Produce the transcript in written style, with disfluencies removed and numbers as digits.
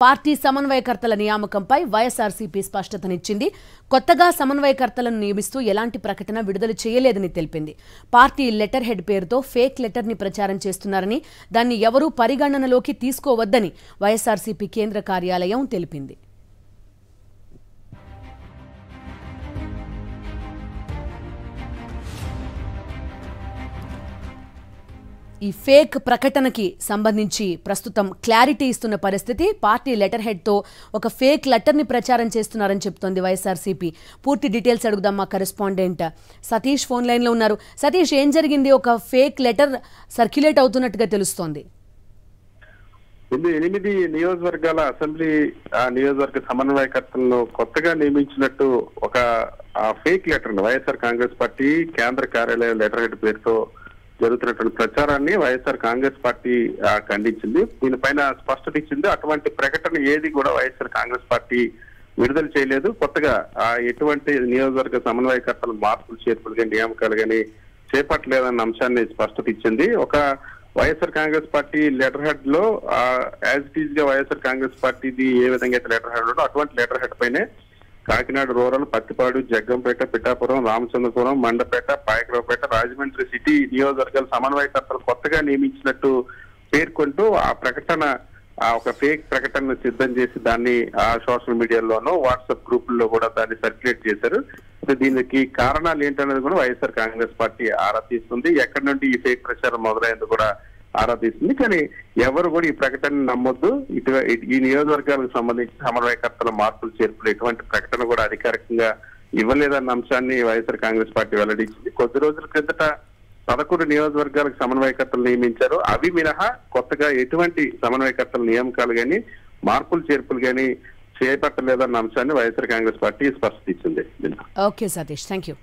Party సమన్వయకర్తల నియామకంపై YSRCP స్పష్టతనిచ్చింది. కొత్తగా సమన్వయకర్తలను నియమిస్తూ ఎలాంటి ప్రకటన విడుదల చేయలేదని తెలిపింది. పార్టీ లెటర్ హెడ్ పేరుతో ఫేక్ లెటర్ ని ప్రచారం చేస్తున్నారని, దాన్ని ఎవరూ పరిగణనలోకి తీసుకోవద్దని వైఎస్ఆర్సీపీ కేంద్ర కార్యాలయం తెలిపింది. ఈ ఫేక్ ప్రకటనకి సంబంధించి ప్రస్తుతం క్లారిటీ ఇస్తున్న పరిస్థితి. పార్టీ లెటర్ హెడ్ తో ఒక ఫేక్ లెటర్ ని ప్రచారం చేస్తున్నారని చెప్తోంది వైఎస్ఆర్సీపీ. పూర్తి డీటెయిల్స్ అడుగుదాం మా కరెస్పాండెంట్ సతీష్ ఫోన్ లైన్ లో ఉన్నారు. సతీష్, ఏం జరిగింది? ఒక ఫేక్ లెటర్ సర్క్యులేట్ అవుతున్నట్టుగా తెలుస్తోంది. 8 నియోజకవర్గాల అసెంబ్లీ నియోజకవర్గ సమన్వయకర్తలను కొత్తగా నియమించినట్టు ఒక fake letter YSR Congress party కేంద్ర కార్యాలయం లెటర్ హెడ్ పేరుతో జరుగుతున్నటువంటి ప్రచారాన్ని వైఎస్ఆర్ కాంగ్రెస్ పార్టీ ఖండించింది. దీనిపైన స్పష్టత ఇచ్చింది. అటువంటి ప్రకటన ఏది కూడా వైఎస్ఆర్ కాంగ్రెస్ పార్టీ విడుదల చేయలేదు. కొత్తగా ఎటువంటి నియోజకవర్గ సమన్వయకర్తలు మార్పులు చేర్పులు కానీ నియామకాలు కానీ చేపట్టలేదన్న అంశాన్ని స్పష్టత ఇచ్చింది. ఒక YSR Congress party letter head లో యాజ్ ఇట్ ఈజ్ గా వైఎస్ఆర్ కాంగ్రెస్ పార్టీది ఏ విధంగా అయితే లెటర్ హెడ్ ఉందో అటువంటి లెటర్ హెడ్ పైనే కాకినాడ రూరల్, పత్తిపాడు, జగ్గంపేట, పిఠాపురం, రామచంద్రపురం, మండపేట, పాయకరావుపేట, రాజమండ్రి సిటీ నియోజకవర్గాల సమన్వయకర్తలు కొత్తగా నియమించినట్టు పేర్కొంటూ ఆ ప్రకటన ఒక ఫేక్ ప్రకటన సిద్ధం చేసి దాన్ని సోషల్ మీడియాలోనూ వాట్సాప్ గ్రూపుల్లో కూడా దాన్ని సర్క్యులేట్ చేశారు. దీనికి కారణాలు ఏంటనేది కూడా వైఎస్ఆర్ కాంగ్రెస్ పార్టీ ఆరా తీస్తుంది. ఎక్కడి నుండి ఈ ఫేక్ ప్రచారం మొదలైంది కూడా ఆరా తీస్తుంది. కానీ ఎవరు కూడా ఈ ప్రకటన నమ్మొద్దు. ఈ నియోజకవర్గాలకు సంబంధించి సమన్వయకర్తల మార్పులు చేర్పులు ఎటువంటి ప్రకటన కూడా అధికారికంగా ఇవ్వలేదన్న అంశాన్ని వైఎస్ఆర్ కాంగ్రెస్ పార్టీ వెల్లడించింది. కొద్ది రోజుల క్రిందట 11 నియోజకవర్గాలకు సమన్వయకర్తలు నియమించారు. అవి మినహా కొత్తగా ఎటువంటి సమన్వయకర్తల నియామకాలు కానీ మార్పులు చేర్పులు కానీ చేపట్టలేదన్న అంశాన్ని వైఎస్ఆర్ కాంగ్రెస్ పార్టీ స్పష్టత ఇచ్చింది. Okay Satish, thank you.